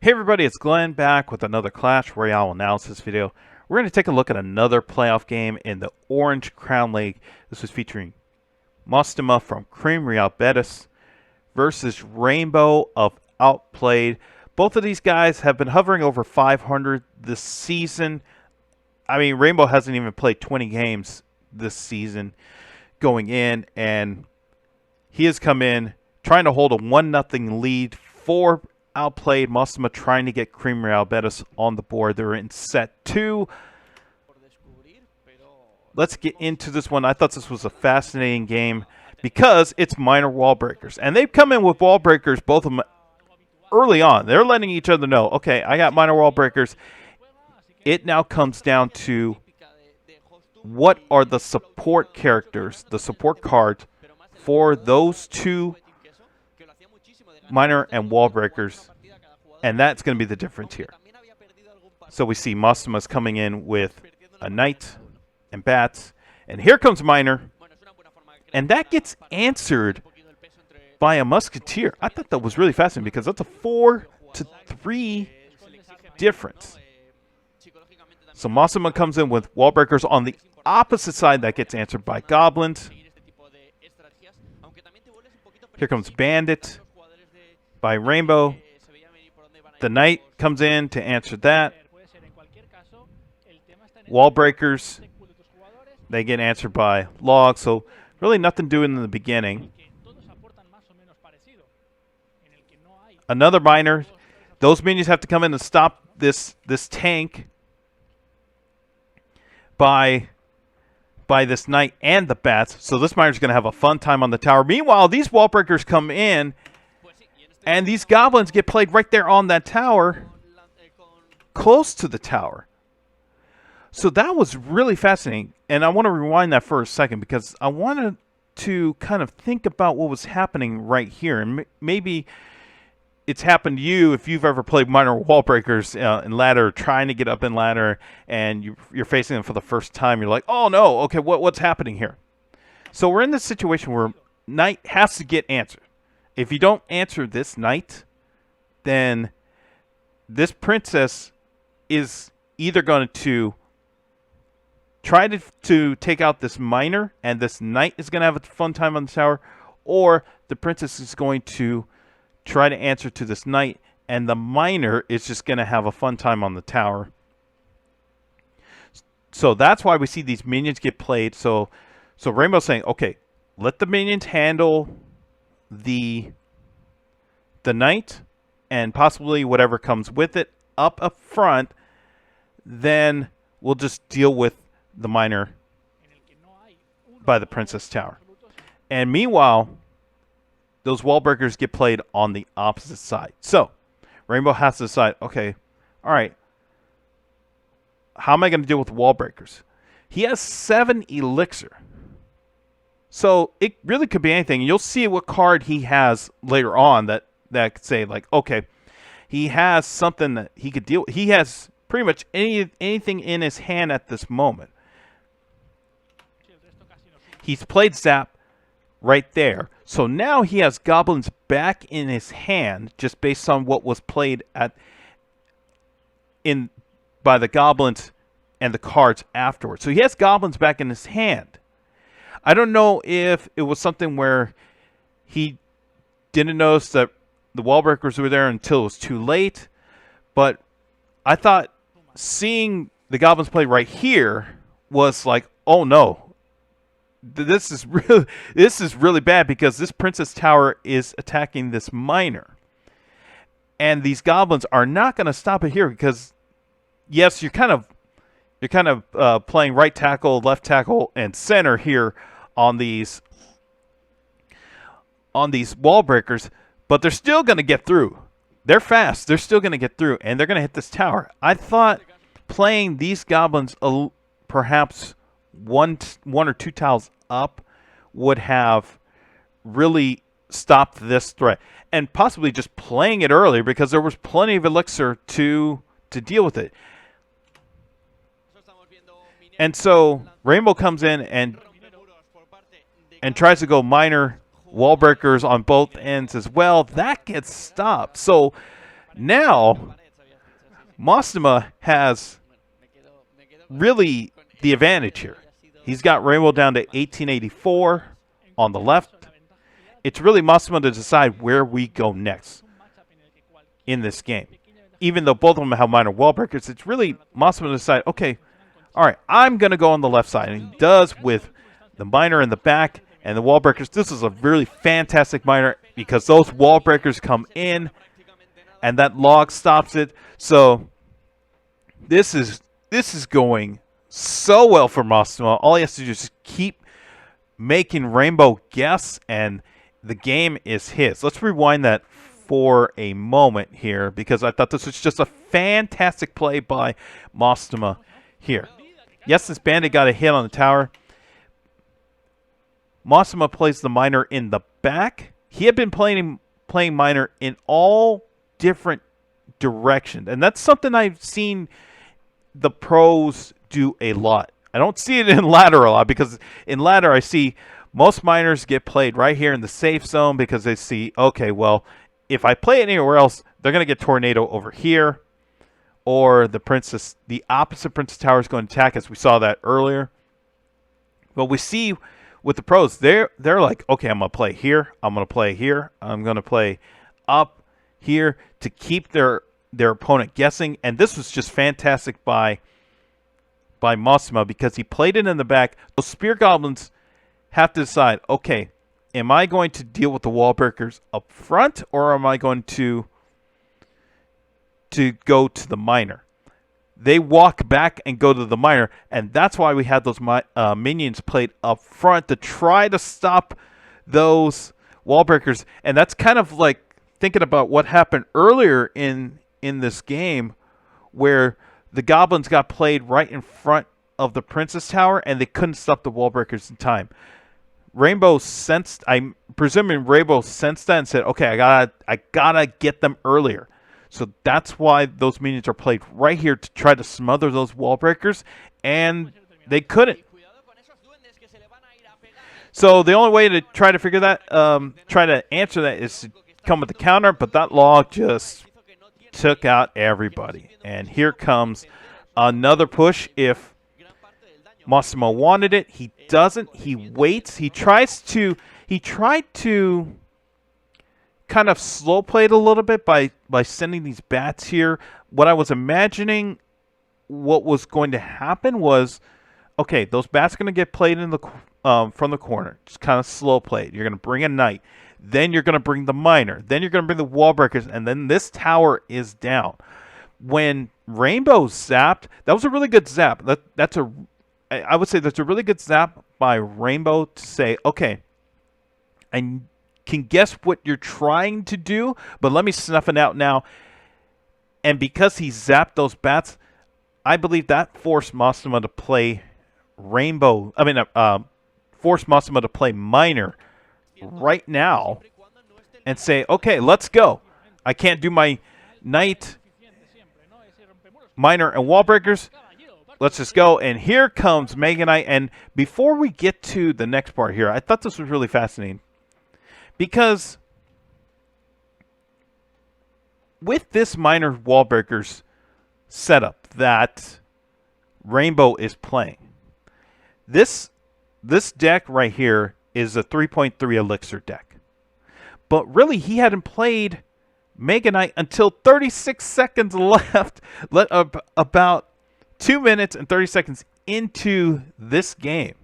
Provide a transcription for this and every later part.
Hey everybody, it's Glenn back with another Clash Royale analysis video. We're going to take a look at another playoff game in the Orange Crown League. This was featuring Mostema from Real Betis versus Rainbow of Outplayed. Both of these guys have been hovering over 500 this season. I mean, Rainbow hasn't even played 20 games this season going in, and he has come in trying to hold a 1-0 lead for Outplayed. Mostema trying to get Real Betis on the board. They're in set 2. Let's get into this one. I thought this was a fascinating game because it's minor wall breakers. And they've come in with wall breakers, both of them, early on. They're letting each other know, okay, I got minor wall breakers. It now comes down to what are the support characters, the support cards for those two minor and wall breakers, and that's going to be the difference here. So we see Mostema's coming in with a knight and bats, and here comes minor, and that gets answered by a musketeer. I thought that was really fascinating because that's a 4-3 difference. So Mostema comes in with wall breakers on the opposite side. That gets answered by goblins. Here comes bandit by Rainbow. The knight comes in to answer that. Wall breakers, they get answered by log. So really nothing doing in the beginning. Another minor. Those minions have to come in and stop this tank by this knight and the bats. So this miner's going to have a fun time on the tower. Meanwhile, these wall breakers come in, and these goblins get played right there on that tower, close to the tower. So that was really fascinating. And I want to rewind that for a second because I wanted to kind of think about what was happening right here. And maybe it's happened to you if you've ever played minor wall breakers in ladder, trying to get up in ladder, and you're facing them for the first time. You're like, oh no, okay, what's happening here? So we're in this situation where knight has to get answered. If you don't answer this knight, then this princess is either going to try to take out this minor, and this knight is going to have a fun time on the tower, or the princess is going to try to answer to this knight, and the minor is just going to have a fun time on the tower. So that's why we see these minions get played. So Rainbow's saying, okay, let the minions handle the knight and possibly whatever comes with it up front, then we'll just deal with the minor by the princess tower. And meanwhile, those wall breakers get played on the opposite side. So Rainbow has to decide, okay, all right, how am I going to deal with wall breakers? He has 7 elixir. So it really could be anything. You'll see what card he has later on that could say, like, okay, he has something that he could deal with. He has pretty much anything in his hand at this moment. He's played Zap right there. So now he has goblins back in his hand just based on what was played by the goblins and the cards afterwards. So he has goblins back in his hand. I don't know if it was something where he didn't notice that the wall breakers were there until it was too late, but I thought seeing the goblins play right here was like, oh no, this is really bad because this princess tower is attacking this minor, and these goblins are not going to stop it here because yes, you're kind of playing right tackle, left tackle, and center here on these wall breakers, but they're still going to get through. They're fast. They're still going to get through, and they're going to hit this tower. I thought playing these goblins perhaps one or two tiles up would have really stopped this threat, and possibly just playing it earlier because there was plenty of elixir to deal with it. And so Rainbow comes in and tries to go minor wall breakers on both ends as well. That gets stopped. So Now, Mostima has really the advantage here. He's got Rainbow down to 1884 on the left. It's really Mostima to decide where we go next in this game. Even though both of them have minor wall breakers, it's really Mostima to decide, okay, all right, I'm going to go on the left side. And he does with the miner in the back and the wall breakers. This is a really fantastic miner because those wall breakers come in and that log stops it. So this is going so well for Mostima. All he has to do is just keep making Rainbow guess, and the game is his. Let's rewind that for a moment here because I thought this was just a fantastic play by Mostima here. Yes, this bandit got a hit on the tower. Mostima plays the miner in the back. He had been playing miner in all different directions, and that's something I've seen the pros do a lot. I don't see it in ladder a lot because in ladder I see most miners get played right here in the safe zone because they see, okay, well, if I play it anywhere else, they're going to get tornado over here, or the opposite princess tower is going to attack, as we saw that earlier. But we see with the pros, they're like, okay, I'm going to play here, I'm going to play here, I'm going to play up here to keep their opponent guessing. And this was just fantastic by Mostima because he played it in the back. Those spear goblins have to decide, okay, am I going to deal with the wall breakers up front, or am I going to go to the miner? They walk back and go to the miner, and that's why we had those minions played up front to try to stop those wall breakers. And that's kind of like thinking about what happened earlier in this game where the goblins got played right in front of the princess tower and they couldn't stop the wall breakers in time. Rainbow sensed, I'm presuming Rainbow sensed that and said, okay, I gotta get them earlier. So that's why those minions are played right here to try to smother those wall breakers, and they couldn't. So the only way to try to figure that, try to answer that is to come with the counter, but that log just took out everybody. And here comes another push. If Mostima wanted it, he doesn't. He waits. He tried to kind of slow play it a little bit by sending these bats here. What I was imagining what was going to happen was, okay, those bats are going to get played in the from the corner. Just kind of slow play it. You're going to bring a knight. Then you're going to bring the miner. Then you're going to bring the wall breakers. And then this tower is down. When Rainbow zapped, that was a really good zap. I would say that's a really good zap by Rainbow to say, okay, I can guess what you're trying to do, but let me snuff it out now. And because he zapped those bats, I believe that forced Mostima to play forced Mostima to play miner right now and say, okay, let's go. I can't do my knight, miner, and wall breakers. Let's just go. And here comes Mega Knight. And before we get to the next part here, I thought this was really fascinating. Because with this miner wall breakers setup that Rainbow is playing, this deck right here is a 3.3 elixir deck. But really, he hadn't played Mega Knight until 36 seconds left. About 2 minutes and 30 seconds into this game.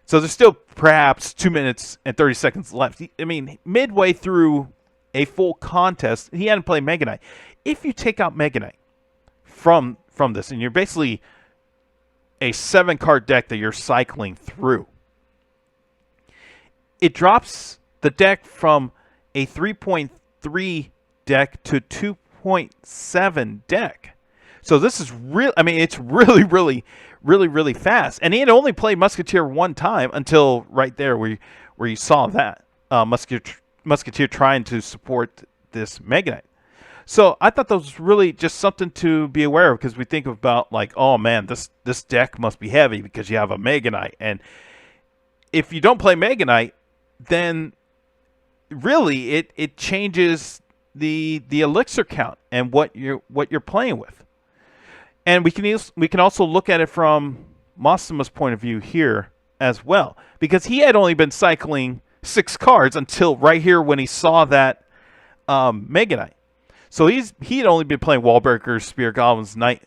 So there's still perhaps 2 minutes and 30 seconds left. I mean, midway through a full contest, he hadn't played Mega Knight. If you take out Mega Knight from this, and you're basically a 7-card deck that you're cycling through, it drops the deck from a 3.3 deck to 2.7 deck. So this is real. I mean, it's really fast. And he had only played Musketeer one time until right there where you saw that Musketeer trying to support this Mega Knight. So I thought that was really just something to be aware of, because we think about like, oh man, this deck must be heavy because you have a Mega Knight. And if you don't play Mega Knight, then really it changes the elixir count and what you're playing with. And we can also look at it from Mastima's point of view here as well, because he had only been cycling 6 cards until right here when he saw that Mega Knight. So he'd only been playing Wallbreakers, Spear Goblins, Knight,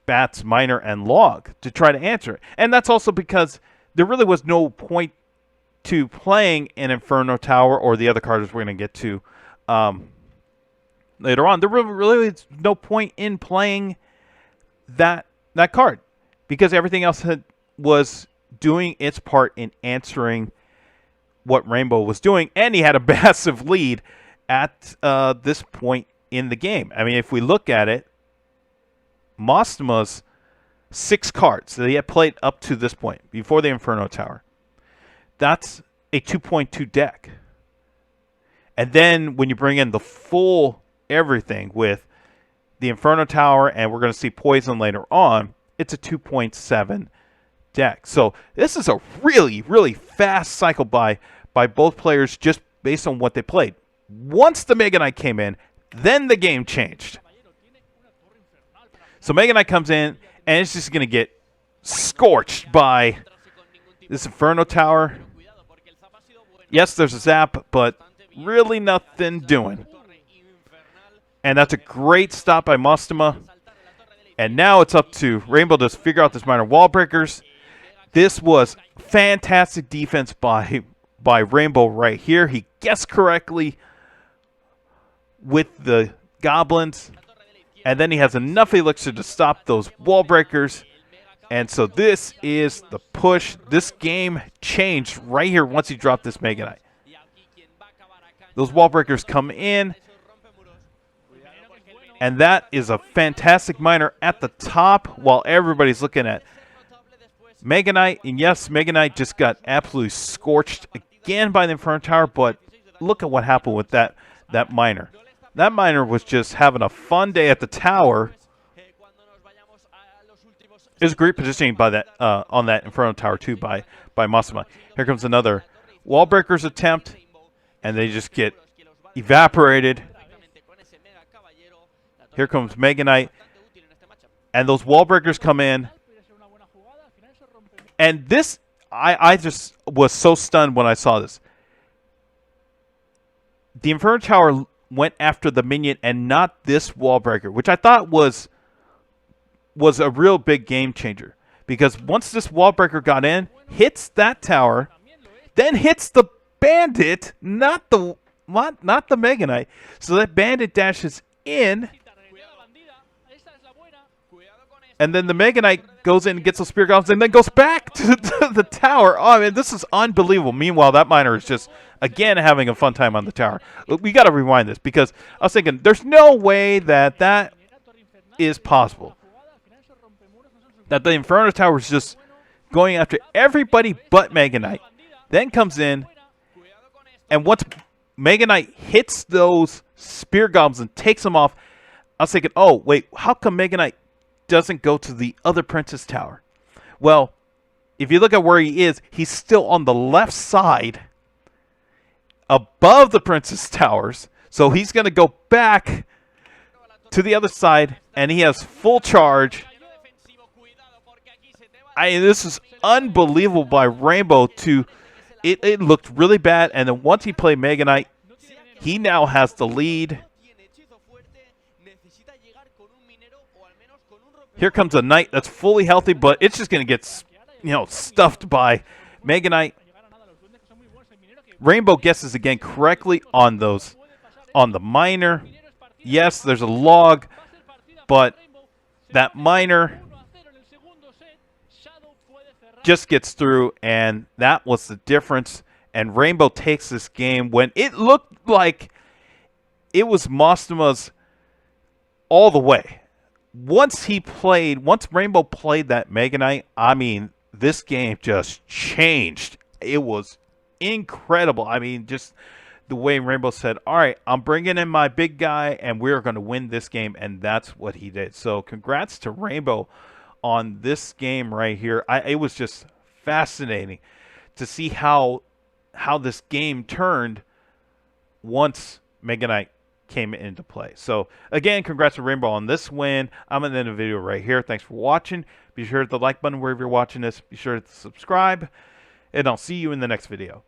Bats, Miner, and Log to try to answer it. And that's also because there really was no point to playing an Inferno Tower or the other cards we're going to get to later on. There really is no point in playing that card because everything else was doing its part in answering what Rainbow was doing, and he had a massive lead at this point in the game. I mean, if we look at it, Mastima's 6 cards that he had played up to this point, before the Inferno Tower, that's a 2.2 deck. And then when you bring in the full everything with the Inferno Tower, and we're going to see Poison later on, it's a 2.7 deck. So this is a really, really fast cycle by both players just based on what they played. Once the Mega Knight came in, then the game changed. So Mega Knight comes in, and it's just going to get scorched by this Inferno Tower. Yes, there's a zap, but really nothing doing. And that's a great stop by Mastima. And now it's up to Rainbow to figure out this minor wall breakers. This was fantastic defense by Rainbow right here. He guessed correctly with the goblins. And then he has enough elixir to stop those wall breakers. And so this is the push. This game changed right here once he dropped this Mega Knight. Those wall breakers come in. And that is a fantastic miner at the top while everybody's looking at Mega Knight. And yes, Mega Knight just got absolutely scorched again by the Inferno Tower. But look at what happened with that miner. That miner was just having a fun day at the tower. It was great positioning by that on that Inferno Tower too by Mastima. Here comes another wall breakers attempt, and they just get evaporated. Here comes Mega Knight, and those wall breakers come in. And this, I just was so stunned when I saw this. The Inferno Tower went after the minion and not this wall breaker, which I thought was a real big game changer. Because once this wall breaker got in, hits that tower, then hits the bandit, not the Mega Knight. So that bandit dashes in, and then the Mega Knight goes in and gets those spear goblins and then goes back to the tower. Oh, I mean, this is unbelievable. Meanwhile, that miner is just, again, having a fun time on the tower. We got to rewind this because I was thinking, there's no way that is possible. That the Inferno Tower is just going after everybody but Mega Knight. Then comes in, and once Mega Knight hits those spear goblins and takes them off, I was thinking, oh, wait, how come Mega Knight doesn't go to the other Princess Tower? Well, if you look at where he is, he's still on the left side above the Princess Towers. So he's going to go back to the other side, and he has full charge. This is unbelievable by Rainbow. It looked really bad, and then once he played Mega Knight, he now has the lead. Here comes a Knight that's fully healthy, but it's just going to get, stuffed by Mega Knight. Rainbow guesses again correctly on the miner. Yes, there's a log, but that miner just gets through, and that was the difference. And Rainbow takes this game when it looked like it was Mastima's all the way. Once Rainbow played that Mega Knight, I mean, this game just changed. It was incredible. I mean, just the way Rainbow said, all right, I'm bringing in my big guy, and we're going to win this game, and that's what he did. So congrats to Rainbow on this game right here. It was just fascinating to see how this game turned once Mega Knight came into play. So again, congrats to Rainbow on this win. I'm going to end the video right here. Thanks for watching. Be sure to hit the like button wherever you're watching this. Be sure to subscribe, and I'll see you in the next video.